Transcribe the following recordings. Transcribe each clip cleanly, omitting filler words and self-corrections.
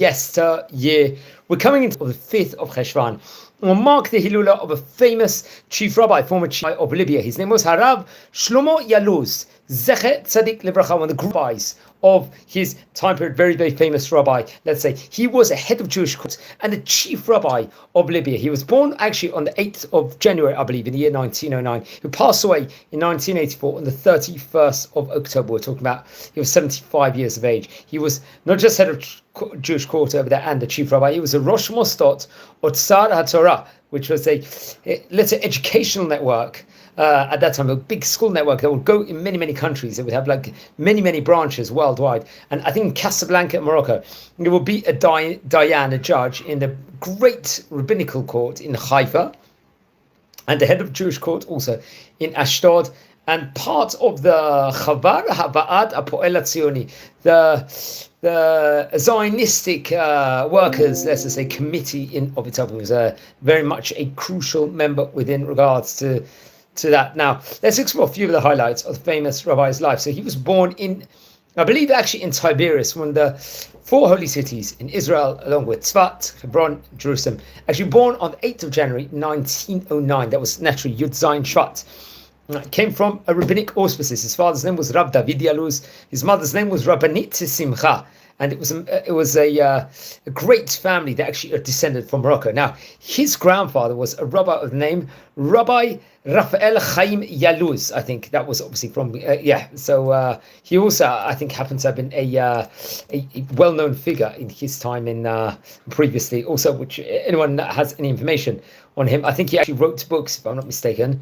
yesteryear. We're coming into the 5th of Cheshvan. We'll mark the Hilula of a famous chief rabbi, former chief of Libya. His name was Rabbi Shlomo Yaluz, Zecher Tzadik Livracha, one of the rabbis of his time period, very, very famous rabbi, let's say. He was a head of Jewish court and the chief rabbi of Libya. He was born actually on the 8th of January, I believe, in the year 1909. He passed away in 1984 on the 31st of October. We're talking about, he was 75 years of age. He was not just head of Jewish court over there and the chief rabbi, he was a Rosh Mostot, Otzar HaTorah, which was a, let's say, educational network. At that time, a big school network that would go in many, many countries. It would have like many, many branches worldwide. And I think in Casablanca, Morocco, there will be a Diane, a judge in the great rabbinical court in Haifa, and the head of Jewish court also in Ashdod, and part of the Chavar Hava'ad Apoel Tzioni, the Zionistic workers, let's just say, committee in of itself. It was very much a crucial member within regards to that. Now, let's explore a few of the highlights of the famous rabbi's life. So he was born in, I believe, actually in Tiberias, one of the 4 holy cities in Israel, along with Tzfat, Hebron, Jerusalem. Actually born on the 8th of January, 1909. That was naturally Yud Zayin Shvat. Came from a rabbinic auspices. His father's name was Rabbi David Yaluz. His mother's name was Rabbanit Simcha. And it was a great family that actually descended from Morocco. Now, his grandfather was a rabbi of the name Rabbi Raphael Chaim Yaluz. I think that was obviously from So he also, I think, happens to have been a well-known figure in his time in previously. Also, which anyone that has any information on him, I think he actually wrote books, if I'm not mistaken.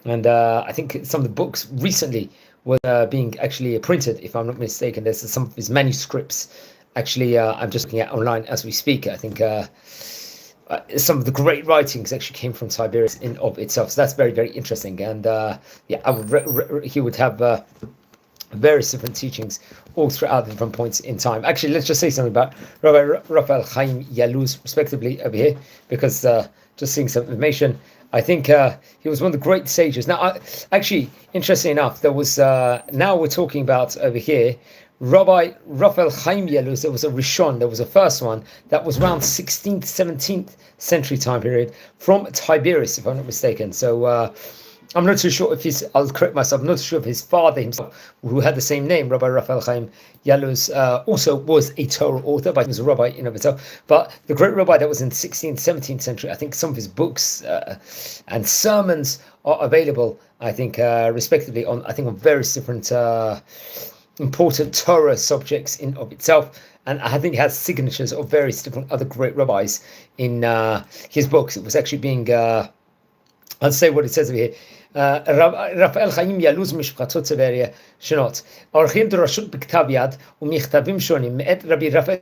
And I think some of the books recently were being actually printed, if I'm not mistaken. There's some of his manuscripts. Actually, I'm just looking at online as we speak. I think some of the great writings actually came from Tiberias in of itself. So that's very, very interesting. And he would have various different teachings all throughout the different points in time. Actually, let's just say something about Rabbi Raphael Chaim Yaluz, respectively, over here, because just seeing some information. I think he was one of the great sages. Now, actually, interestingly enough, there was, now we're talking about over here, Rabbi Raphael Chaim Yaluz. There was a Rishon, there was a first one, that was around 16th, 17th century time period, from Tiberias, if I'm not mistaken. So, I'm not too sure if I'll correct myself, I'm not sure if his father himself, who had the same name, Rabbi Raphael Chaim Yaluz, also was a Torah author, but he was a rabbi in of itself. But the great rabbi that was in 16th, 17th century, I think some of his books and sermons are available, I think, respectively, on various different important Torah subjects in of itself. And I think it has signatures of various different other great rabbis in his books. It was actually being... I'll say what it says over here. רפאל חיים ילוז משפחתו טבריה שונות. עורכים דרשות בכתב יד ומכתבים שונים מאת רבי רפאל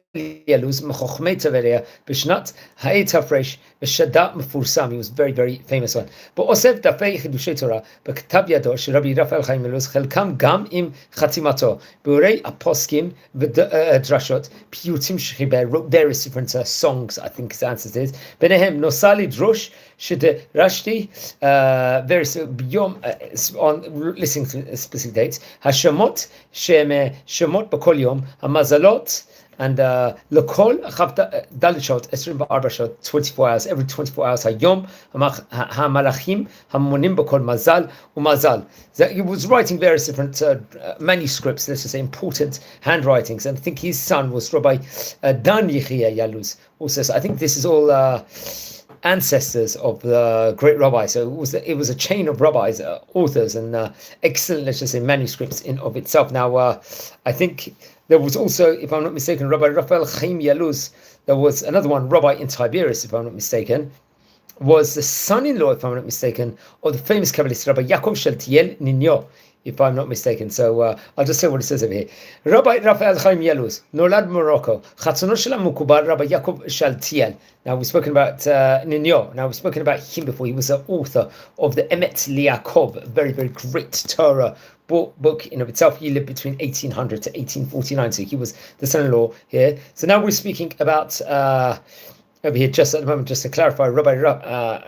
ילוז מחוכמי טבריה בשנת התר"ש ושדה מפורסם. He was very, very famous one. ואוסף דפי חידושי תורה בכתב ידו של רבי רפאל חיים ילוז, חלקם גם עם חתימתו, ביאורי הפוסקים ודרשות, פיוטים שחיבר, wrote various different songs, I think his answer is. ביניהם נוסע לדרוש שדרשתי various ביום, on listening to specific dates, השמות שהם שמות בכל יום, המזלות, and לכל ד' שעות, 24 שעות, 24 hours, every 24 hours, היום, המלאכים המונים בכל מזל ומזל. He was writing various different manuscripts, let's just say important handwritings, and I think his son was Rabbi Dan Yaluz also. So I think this is all ancestors of the great rabbi. So it was a chain of rabbis, authors, and excellent, let's just say, manuscripts in of itself. Now, I think there was also, if I'm not mistaken, Rabbi Raphael Chaim Yaluz. There was another one, Rabbi in Tiberias, if I'm not mistaken, was the son-in-law, if I'm not mistaken, of the famous Kabbalist Rabbi Yaakov Shaltiel Ninyo, if I'm not mistaken. So I'll just say what it says over here. Rabbi Raphael Chaim Yaluz, נולד Morocco. חתנו של המקובל Rabbi Yaakov Shaltiel. Now we've spoken about Ninyo. Now we've spoken about him before. He was the author of the Emet Liakov, a very, very great Torah book in of itself. He lived between 1800 to 1849. So he was the son-in-law here. So now we're speaking about over here, just at the moment, just to clarify, Rabbi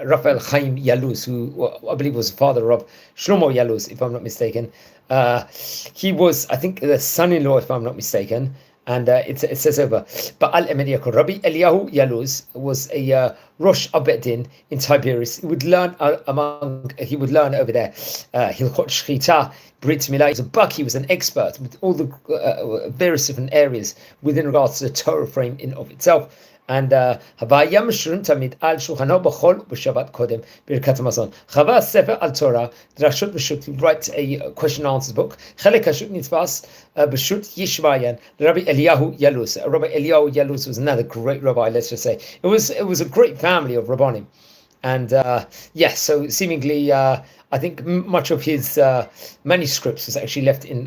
Raphael Chaim Yaluz, who I believe was the father of Shlomo Yaluz, if I'm not mistaken. He was, I think, the son-in-law, if I'm not mistaken, And it says over, Ba'al Emet Yaakov, Rabbi Eliyahu Yaluz was a Rosh of Din in Tiberias. He would learn over there Hilchot Shchita, Brit Milah. He was a buck. He was an expert with all the various different areas within regards to the Torah frame in of itself. And Havaya Mishrim Tamid al Shulchano B'chol B'Shabbat Kodem Birkat Hamazon. Chava Sefer al Torah Drashut B'Shut. He writes a question and answers book. Chelek Hashut Nitzvas B'Shut Yishvayan. Rabbi Eliyahu Yaluz. Rabbi Eliyahu Yaluz was another great rabbi. Let's just say it was a great family of rabbanim. And so seemingly, I think much of his manuscripts was actually left in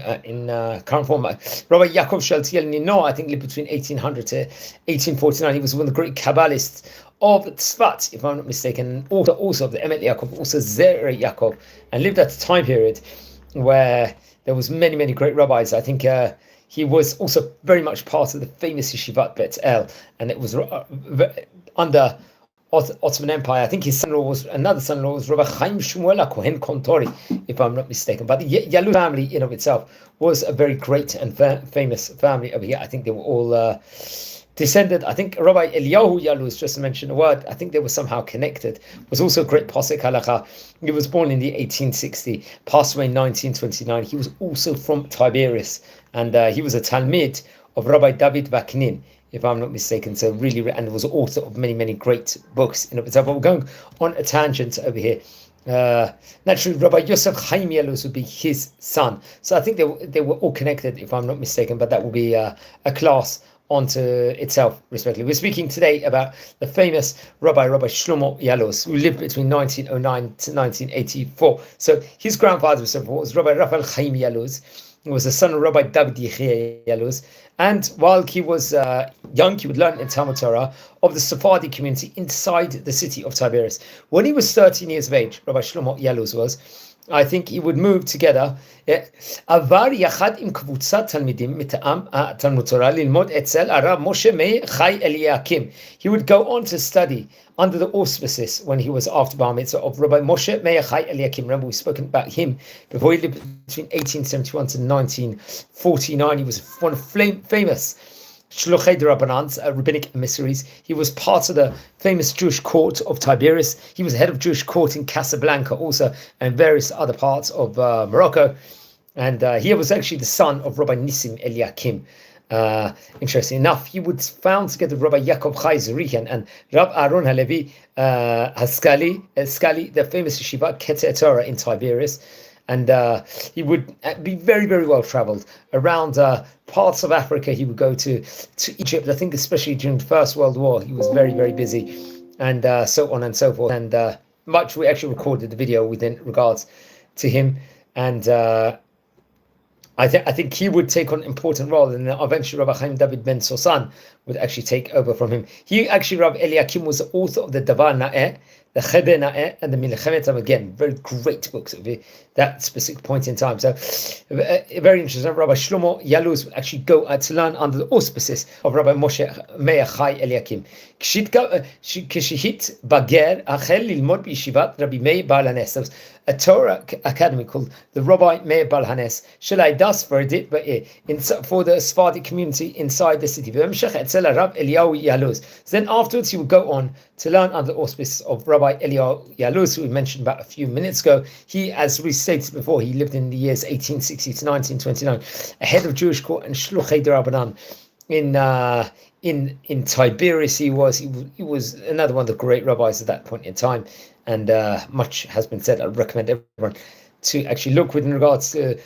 current format. Rabbi Yaakov Shaltiel Nino, I think, lived between 1800 to 1849. He was one of the great Kabbalists of Tzfat, if I'm not mistaken, also of the Emet Yaakov, also Zera Yaakov, and lived at a time period where there was many great rabbis. I think he was also very much part of the famous Yeshivat Bet El, and it was under Ottoman Empire. I think another son-in-law was Rabbi Chaim Shmuel Kohen Kontori, if I'm not mistaken. But the Yaluz family in of itself was a very great and famous family over here. I think they were all descended. I think Rabbi Eliyahu Yaluz, just to mention a word, I think they were somehow connected, was also a great posek halacha. He was born in the 1860, passed away in 1929. He was also from Tiberias, and he was a Talmid of Rabbi David Vaknin, if I'm not mistaken. So really, and was author of many great books in itself. But we're going on a tangent over here. Naturally, Rabbi Yosef Chaim Yaluz would be his son. So I think they were all connected, if I'm not mistaken. But that will be a class onto itself, respectively. We're speaking today about the famous Rabbi Shlomo Yaluz, who lived between 1909 to 1984. So his grandfather was Rabbi Raphael Chaim Yaluz. He was the son of Rabbi David Yaluz, and while he was young, he would learn in Talmud Torah of the Sephardi community inside the city of Tiberias. When he was 13 years of age, Rabbi Shlomo Yaluz was, I think he would move together. Avar yachad im kvutzat talmidim mit'am Talmud Torah lilmod etzel Arav Moshe Meir Chai Eliakim. He would go on to study under the auspices when he was after Bar Mitzvah of Rabbi Moshe Meir Chai Eliakim. Remember, we've spoken about him before. He lived between 1871 to 1949. He was one of famous Shlochei D'Rabbanan's rabbinic emissaries. He was part of the famous Jewish court of Tiberias. He was head of Jewish court in Casablanca also, and various other parts of Morocco. And he was actually the son of Rabbi Nissim Eliakim. Interesting enough, he would found together Rabbi Yaakov Chai Zurihan and Rab Aaron Halevi Haskali, the famous yeshiva Ketzer Torah in Tiberias. And he would be very well traveled around parts of Africa. He would go to Egypt. I think especially during the First World War, he was very busy, and so on and so forth. And much we actually recorded the video within regards to him. And I think he would take on an important role, and eventually Rabbi Chaim David Ben Sosan would actually take over from him. Rabbi Eliakim was the author of the Davar Na'eh, the Chebe Na'eh, and the Milchemet. Again, very great books of that specific point in time. So very interesting. Rabbi Shlomo Yaluz would actually go to learn under the auspices of Rabbi Moshe Meir Chai Eliakim. Kshihit Bager Achel Lilmod B'Yeshivat Rabbi Meir Baal HaNes, a Torah academy called the Rabbi Meir Baal HaNes. Shalai das for the Sephardi community inside the city. Then afterwards, he would go on to learn under the auspices of Rabbi Eliyahu Yaluz, who we mentioned about a few minutes ago. He, as we stated before, he lived in the years 1860 to 1929, a head of Jewish court and Shluchei D'Rabbanan in Tiberias. He was another one of the great rabbis at that point in time, and much has been said. I recommend everyone to actually look with regards to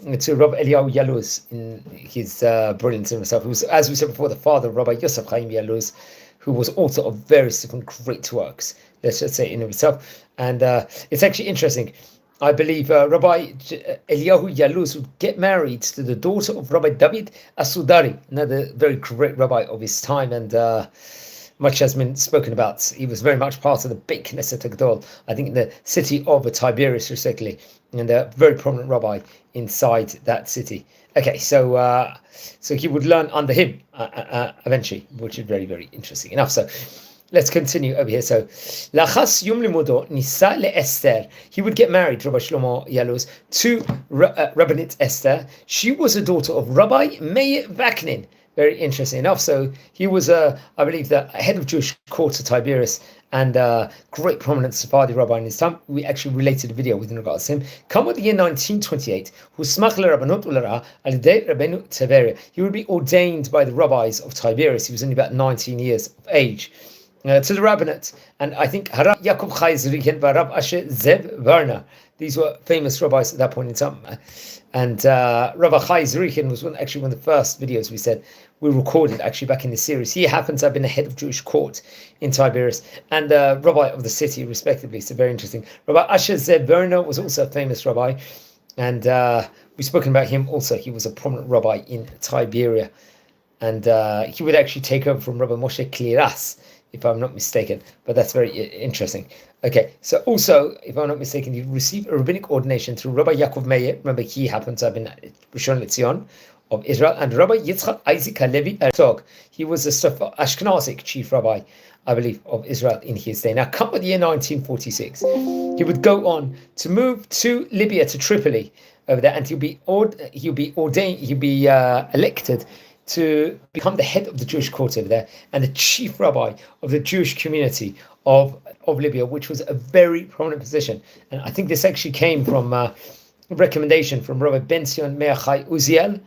Rabbi Eliyahu Yaluz in his brilliance in himself. He was, as we said before, the father of Rabbi Yosef Chaim Yaluz, who was author of various different great works, let's just say, in himself. And it's actually interesting. I believe Rabbi Eliyahu Yaluz would get married to the daughter of Rabbi David Asudari, another very great rabbi of his time, and much has been spoken about. He was very much part of the big Knesset Gadol, I think in the city of Tiberias, respectively, and a very prominent rabbi inside that city. Okay, so he would learn under him eventually, which is very interesting enough. So let's continue over here. So, Lachas Yom Limudo Nisa leEsther. He would get married, Rabbi Shlomo Yaluz, to Rabbinit Esther. She was a daughter of Rabbi Meir Vaknin. very interesting enough. So he was, I believe, the head of Jewish court to Tiberius and great prominent Sephardi rabbi in his time. We actually related a video with regards to him. Come with the year 1928, he would be ordained by the rabbis of Tiberius. He was only about 19 years of age. To the rabbinate, and I think Harav Yaakov Chai Zrichen and Rav Asher Zev Werner, these were famous rabbis at that point in time. And Rabbi Chai Zrichen was one of the first videos we recorded actually back in the series. He happens to have been the head of Jewish court in Tiberias and rabbi of the city, respectively. So very interesting. Rabbi Asher Zev Werner was also a famous rabbi, and we've spoken about him also. He was a prominent rabbi in Tiberia, and he would actually take over from Rabbi Moshe Kliras, if I'm not mistaken, but that's very interesting. Okay, so also, if I'm not mistaken, you receive a rabbinic ordination through Rabbi Yaakov Meir. Remember, he happened to have been Rishon LeZion of Israel, and Rabbi Yitzchak Isaac Halevi Herzog. He was a Ashkenazic chief rabbi, I believe, of Israel in his day. Now, come with the year 1946, he would go on to move to Libya, to Tripoli over there, and he'll be elected to become the head of the Jewish court over there and the chief rabbi of the Jewish community of Libya, which was a very prominent position. And I think this actually came from a recommendation from Rabbi Ben-Zion Meir Chai Uziel,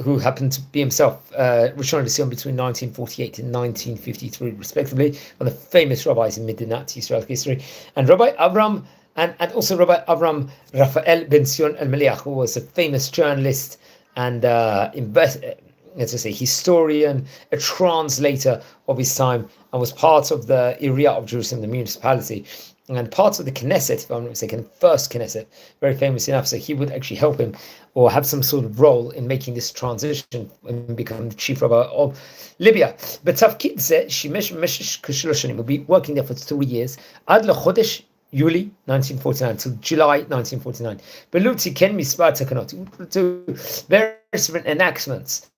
who happened to be himself Rishon LeZion between 1948 and 1953, respectively, one of the famous rabbis in Medinat Israel history, and Rabbi Avram, and also Rabbi Avram Raphael Ben-Zion El-Meliach, who was a famous journalist and historian, a translator of his time, and was part of the area of Jerusalem, the municipality, and part of the Knesset, if I'm not mistaken, first Knesset, very famous enough. So he would actually help him or have some sort of role in making this transition and become the chief rabbi of Libya. But Tafkid said he would be working there for 3 years. Ad lechodesh Yuli 1949 till July 1949. Beluti ken mispar takanot, to various different enactments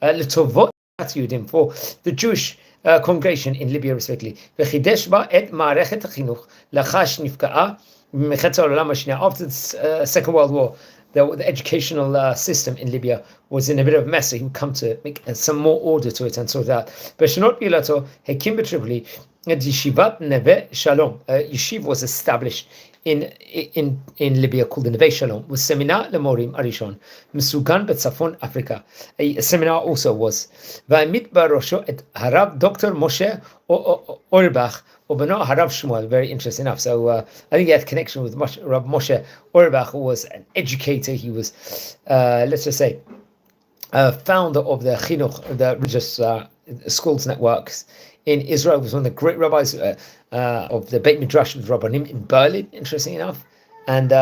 Letovot Yudim for the Jewish congregation in Libya, respectively. V'chidesh ba et ma'arechet hachinuch lachash nifka'a b'milchet ha'olam hashniya. After the Second World War, the educational system in Libya was in a bit of a mess, so he would come to make some more order to it and sort it out. B'shanot bilato hekim b'Tripoli yeshivat Neve Shalom. Yeshiva was established in Libya called the Neve Shalom, was seminar lemorim arishon Mesugan betzafon Africa. A seminar also was. Va'amit barosho et Harav Dr. Moshe Orbach Obano Harav Shmuel. Very interesting enough. So I think he had a connection with Rav Moshe Orbach, who was an educator. He was, let's just say, founder of the Chinuch, the religious schools networks in Israel. Was one of the great rabbis of the Beit Midrash with Rabbanim in Berlin, interesting enough. And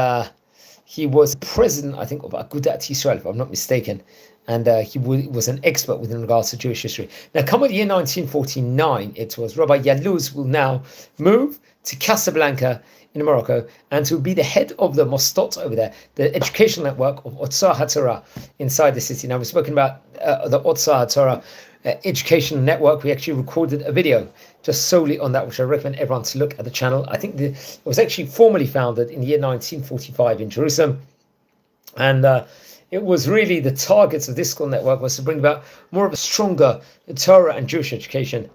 he was president, I think, of Agudat Yisrael, if I'm not mistaken. And he was an expert within regards to Jewish history. Now, come with the year 1949, it was Rabbi Yaluz will now move to Casablanca in Morocco and to be the head of the Mostot over there, the educational network of Otzar HaTorah inside the city. Now, we've spoken about the Otzar HaTorah educational network. We actually recorded a video just solely on that, which I recommend everyone to look at the channel. I think it was actually formally founded in the year 1945 in Jerusalem. And it was really the targets of this school network was to bring about more of a stronger Torah and Jewish education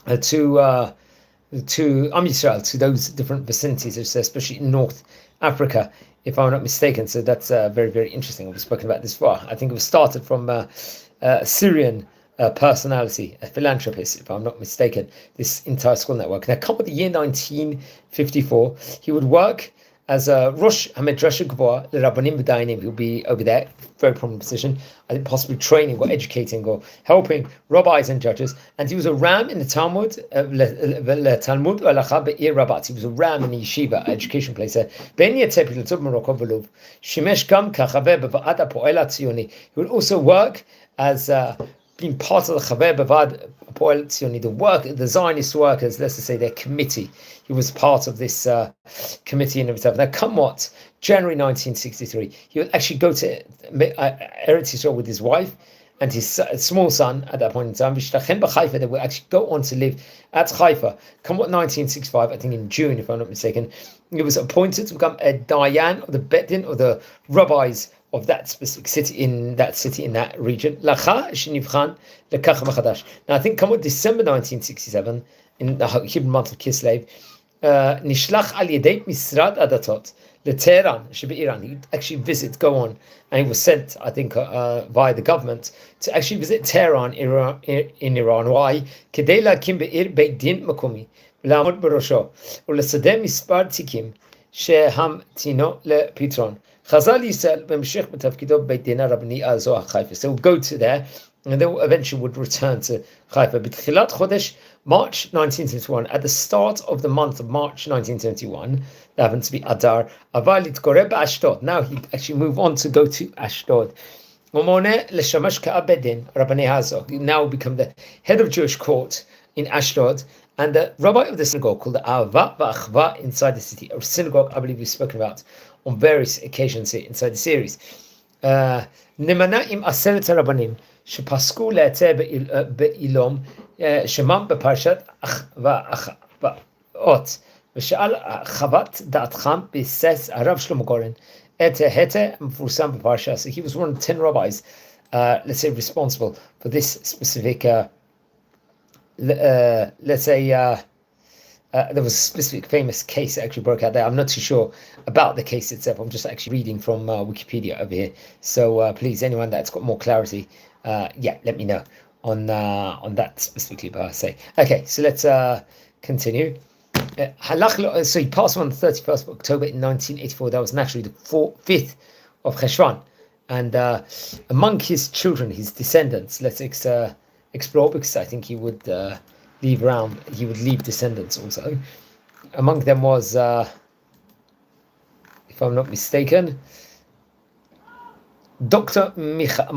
to Am Yisrael, to those different vicinities, especially in North Africa, if I'm not mistaken. So that's very, very interesting. We've spoken about this far. I think it was started from Syrian personality, a philanthropist, if I'm not mistaken, this entire school network. Now, come with the year 1954, he would work as a Rosh HaMedrasha Gvoa, the Rabbanim Dainim. He'll be over there, very prominent position, I think possibly training or educating or helping rabbis and judges. And he was a ram in the Talmud, Talmud Halacha Be'ir Rabat. He was a ram in the yeshiva, education place there. Ben Yetzep L'Tov Morocco V'Luv. Shimesh Gam K'Chaver B'Va'ad HaPo'el HaTzioni. He would also work as being part of the Chaver B'Va'ad HaPo'el HaTzioni, the Zionist workers, let's just say their committee. He was part of this committee in himself. Now, come what? January 1963, he would actually go to Eretz Yisrael with his wife and his small son at that point in time. They would actually go on to live at Haifa. Come what? 1965, I think in June, if I'm not mistaken, he was appointed to become a Diyan of the Beit Din, or the rabbis of that specific city in that region. Now I think come December 1967, in the Hebrew month of Kislev, Nishlach al Yedei Misrad Adatot Tehran, Iran. He would actually go on, and he was sent, I think, by the government to actually visit Tehran, in Iran. Why? Kedei lakim be'ir beit din makumi, לעמוד בראשו, ולסדר מספר תיקים שהמתינו לפתרון. חזר לישראל בהמשך בתפקידו בבית דין הרבני הזו חיפה. So we'll go to there, and then eventually would return to Haifa. בתחילת חודש March 1971, at the start of the month of March 1971, that happened to be Adar, עבר להתגורר באשדוד. Now he actually moved on to go to Ashdod. ומונה לשמש כאב בית דין רבני הזו. He now become the head of Jewish court in Ashdod, and the rabbi of the synagogue called the Ahava V'Achva inside the city, a synagogue I believe we've spoken about on various occasions here inside the series. נמנה עם 10 הרבנים שפסקו להיתר בעילום שמם בפרשת אות, ושאל חוות דעתכם ביסס הרב שלמה גורן את ההיתר המפורסם בפרשה. So he was one of the 10 rabbis, let's say, responsible for this specific let's say there was a specific famous case that actually broke out there. I'm not too sure about the case itself. I'm just actually reading from Wikipedia over here. So please, anyone that's got more clarity, let me know on that specifically. But I say, okay, so let's continue. So he passed on the 31st of October in 1984. That was naturally the 5th of Cheshvan, and among his children, his descendants, let's explore, because I think he would leave descendants also. Among them was, if I'm not mistaken, Dr. Michal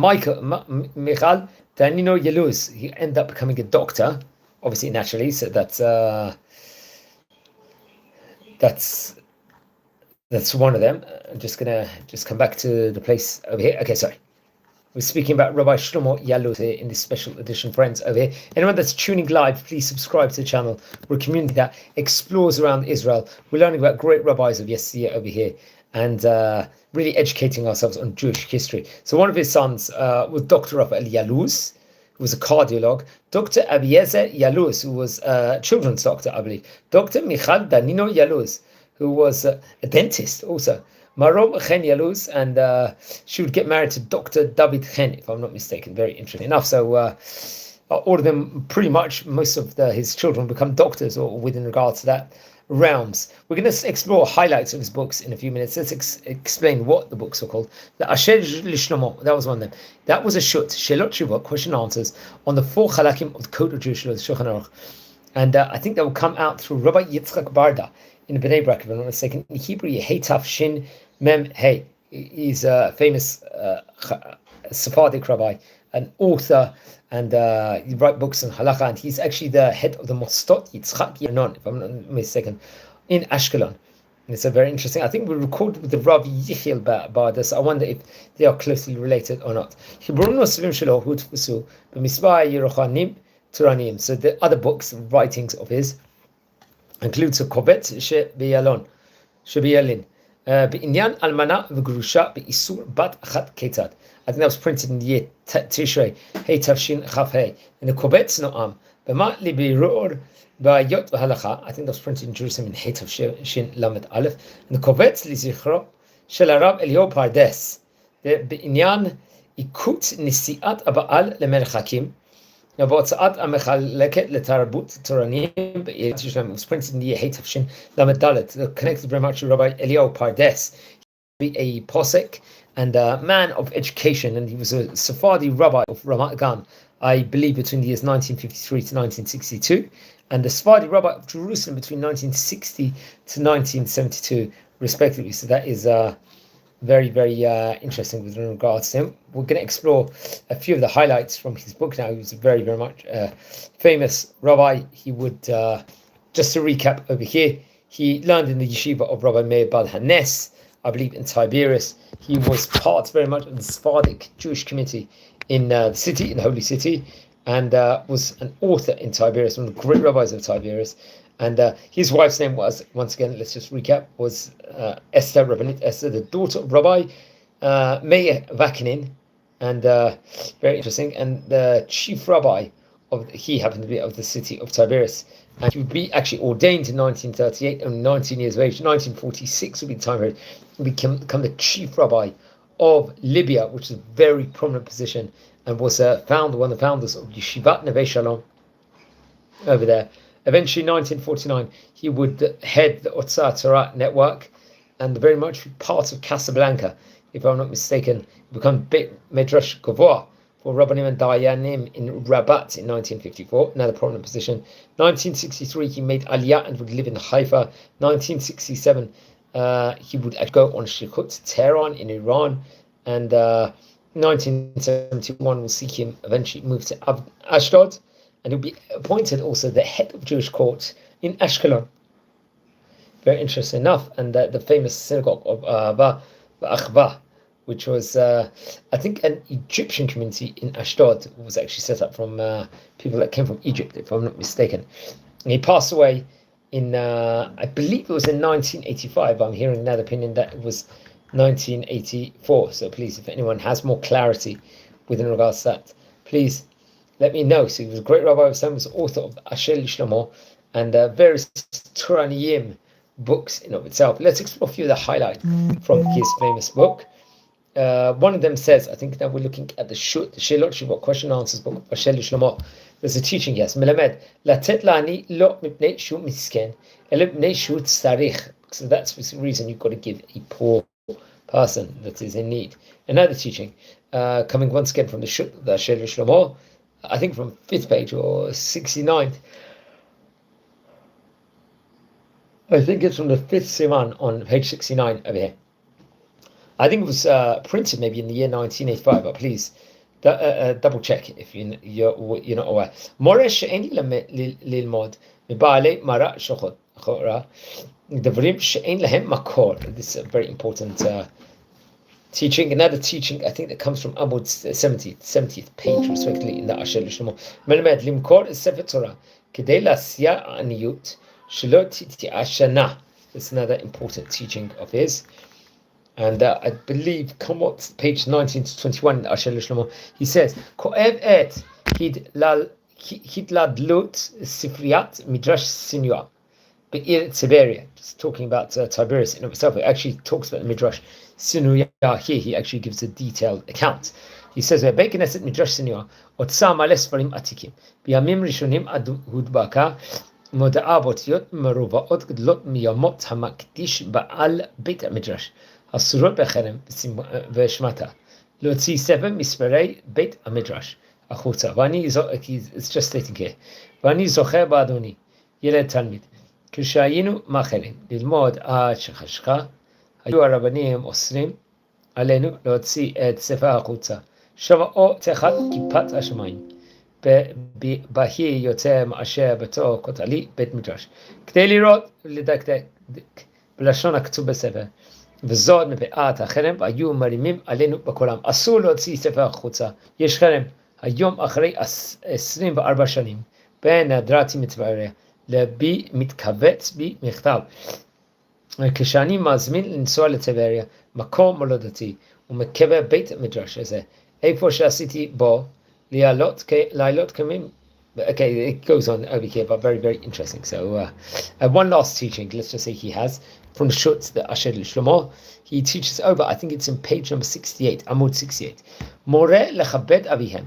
Danino ילוז. He ended up becoming a doctor, obviously naturally, so that's one of them. I'm just gonna come back to the place over here. Okay, sorry. We're speaking about Rabbi Shlomo Yaluz here in this special edition, friends, over here. Anyone that's tuning live, please subscribe to the channel. We're a community that explores around Israel. We're learning about great rabbis of yesteryear over here, and really educating ourselves on Jewish history. So one of his sons was Dr. Rabbi Yaluz, who was a cardiologist. Dr. Abiezer Yaluz, who was a children's doctor, I believe. Dr. Michal Danino Yaluz, who was a dentist also. Marom Chen ילוז, and she would get married to Dr. David Chen, if I'm not mistaken. Very interesting enough. So all of them, pretty much, most of his children become doctors, or within regards to that realms. We're going to explore highlights of his books in a few minutes. Let's explain what the books are called. The Asher Lishlomo, that was one of them. That was a shut, Shelot Shuvot, question and answers, on the 4 halakim of the Code of Jewish Law, the Shulchan Aruch. And I think that will come out through Rabbi Yitzchak Barda in Bnei Brak, if I'm not mistaken. In Hebrew, Yehei Shin Mem Hey. He's a famous Sephardic rabbi, an author, and he writes books on halacha, and he's actually the head of the Mostot Yitzchak Yanon, if I'm not mistaken, in Ashkelon. And it's a very interesting. I think we recorded with the Rabbi Yechiel Barda, so I wonder if they are closely related or not. So the other books, writings of his, includes a Kovetz Shebiyalin. בעניין אלמנה וגרושה באיסור בת אחת כיצד. I think that was printed in the year Tishrei, התשכ"ה. In the קובץ נועם, במה לבירור בעיות והלכה. I think that was printed in Jerusalem in התשל"א. In the קובץ לזכרו של הרב אליהו פרדס, בעניין עיקות נסיעת הבעל למרחקים. בהוצאת המחלקת לתרבות תורניים בעיר שלהם. It was printed in the year התשל"ד, connected very much to Rabbi Eliyahu Pardes. He was a posek and a man of education, and he was a Sephardi rabbi of Ramat Gan, I believe between the years 1953 to 1962, and the Sephardi rabbi of Jerusalem between 1960 to 1972 respectively. So that is very, very interesting with regards to him. We're going to explore a few of the highlights from his book now. He was a very, very much famous rabbi. He would, just to recap over here, he learned in the yeshiva of Rabbi Meir Bal Hanes, I believe in Tiberias. He was part very much of the Sephardic Jewish community in the city, in the Holy City, and was an author in Tiberias, one of the great rabbis of Tiberias. And his wife's name was, once again, let's just recap, was Esther, Rabbanit Esther, the daughter of Rabbi Meir Vakinin, and very interesting, and the chief rabbi he happened to be of the city of Tiberias, and he would be actually ordained in 1938, only 19 years of age. 1946 would be the time period. He would become the chief rabbi of Libya, which is a very prominent position, and was one of the founders of Yeshivat Neve Shalom over there. Eventually, 1949, he would head the Otzar Torah network, and very much part of Casablanca, if I'm not mistaken, become Beit Midrash Gavoa for Rabbanim and Dayanim in Rabat in 1954, another prominent position. 1963, he made Aliyah and would live in Haifa. 1967, he would go on Shlichut to Tehran in Iran, and 1971 will see him eventually move to Ashdod, and he'll be appointed also the head of Jewish court in Ashkelon. Very interesting enough, and the famous synagogue of Achva, which was, I think, an Egyptian community in Ashdod, was actually set up from people that came from Egypt, if I'm not mistaken. And he passed away in, I believe it was in 1985. I'm hearing that opinion that it was 1984. So please, if anyone has more clarity within regards to that, please let me know. So he was a great rabbi of Islam, was author of Asher Shlomo and various Turaniyim books in of itself. Let's explore a few of the highlights from his famous book. One of them says, I think that we're looking at the Shelot Shuvot, question and answers book of Asher Shlomo. There's a teaching, yes. Melamed latet lani lo mipnei shu misken ele mipnei shu tzarich. So that's the reason you've got to give a poor person that is in need. Another teaching, coming once again from the Asher Shlomo, I think from 5th page or 69th. I think it's from the 5th Siman on page 69 over here. I think it was printed maybe in the year 1985, but please double check if you're not aware. More she'en lilmod mibale mara shochora devrim she'en lahem makor. This is a very important teaching. Another teaching, I think, that comes from Amud 70th page, respectively, in the Asher Shlomo. Melamed limkor sefer Torah kedei la'asya aniyut shelo titi'ashana. It's another important teaching of his. And I believe, come on, page 19 to 21 in Asher Shlomo, he says, Ko'ev et hitladlut sifriyat midrash sinua be'ir Tiberia. Just talking about Tiberias in itself. It actually talks about the midrash sinua here. He actually gives a detailed account. He says, Be'keneset midrash sinua otzar male sfarim atikim biyamim rishonim ad hudbaka moda'a botiyot meruva'ot gdlot miyamot hamakdish ba'al beit midrash. אסורות בחרם ושמטה להוציא ספר מספרי בית המדרש החוצה. it's just stating here, ואני זוכר באדוני ילד תלמיד כשהיינו מאחרים ללמוד עד שחשכה, היו הרבנים אוסרים עלינו להוציא את ספר החוצה. שמעו תחת כיפת השמיים בהי יוצא מאשר בתור כותלי בית מדרש, כדי לראות ולדקדק בלשון הכתוב בספר. וזאת מפאת החרם, והיו מרימים עלינו בקולם. אסור להוציא ספר החוצה. יש חרם. היום אחרי 24 שנים, בין נדרתי מטבריה, לבי מתכווץ בי מכתב. כשאני מזמין לנסוע לטבריה, מקום מולדתי, ומקבר בית המדרש הזה, איפה שעשיתי בו, לילות קמים. Okay, it goes on over here, but very, very interesting. So, one last teaching, let's just say he has, from the Shutz, the Asher Shlomo, he teaches over, I think it's in page number 68, Amud 68. More lechabed avihem,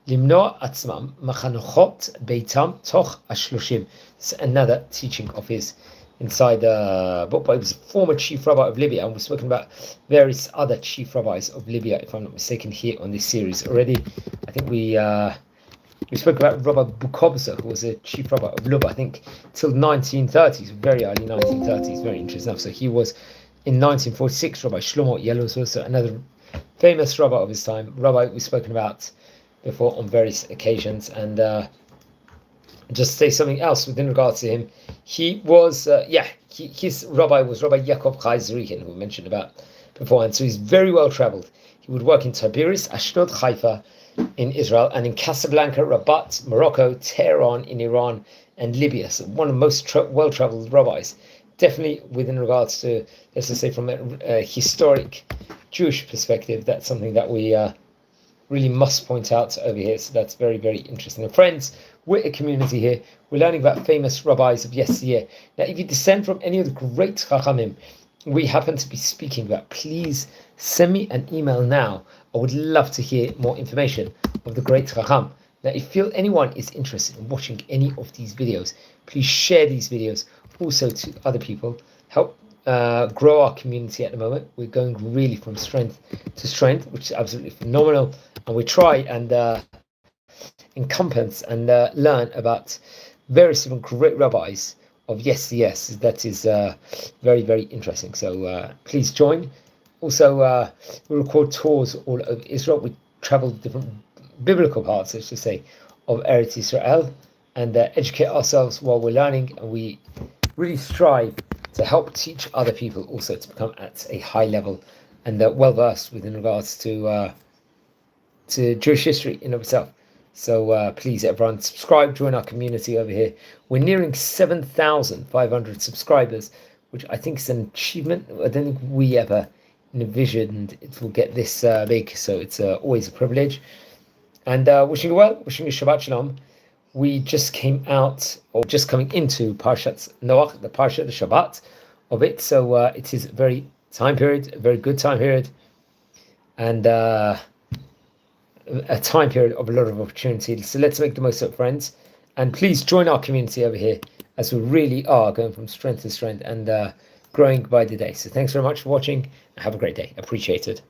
limnoa atzmam, machanochot beitam toch ashloshim. It's another teaching of his inside the book, but he was a former chief rabbi of Libya, and we've spoken about various other chief rabbis of Libya, if I'm not mistaken, here on this series already. I think we spoke about Rabbi Bukobza, who was a chief rabbi of Lubba, I think, till 1930s, very early 1930s, very interesting enough. So he was, in 1946, Rabbi Shlomo Yaluz, also another famous rabbi of his time, rabbi we've spoken about before on various occasions. And just say something else within regards to him. He was, his rabbi was Rabbi Yaakov Chai Zerikin, who we mentioned about beforehand. So he's very well traveled. He would work in Tiberias, Ashdod, Haifa, in Israel, and in Casablanca, Rabat, Morocco, Tehran in Iran, and Libya. So one of the most well-traveled rabbis definitely within regards to, let's just say, from a historic Jewish perspective, that's something that we really must point out over here. So that's very, very interesting. And friends, we're a community here. We're learning about famous rabbis of yesteryear. Now, if you descend from any of the great chachamim we happen to be speaking about, please send me an email now. I would love to hear more information of the great chacham. Now, if you feel anyone is interested in watching any of these videos, please share these videos also to other people. Help grow our community at the moment. We're going really from strength to strength, which is absolutely phenomenal. And we try and encompass and learn about various different great rabbis of yes. That is very, very interesting. So please join. Also, we record tours all over Israel. We travel different biblical parts, let's just say, of Eretz Israel, and educate ourselves while we're learning. And we really strive to help teach other people also to become at a high level and well versed within regards to Jewish history in of itself. So please, everyone, subscribe, join our community over here. We're nearing 7,500 subscribers, which I think is an achievement. I don't think we ever envisioned it will get this big, so it's always a privilege. And wishing you well, wishing you Shabbat Shalom. We just came out, or just coming into Parshat Noach, the Parshat, the Shabbat of it. So it is a very good time period, and a time period of a lot of opportunity. So let's make the most of it, friends. And please join our community over here, as we really are going from strength to strength and growing by the day. So thanks very much for watching, and have a great day. Appreciate it.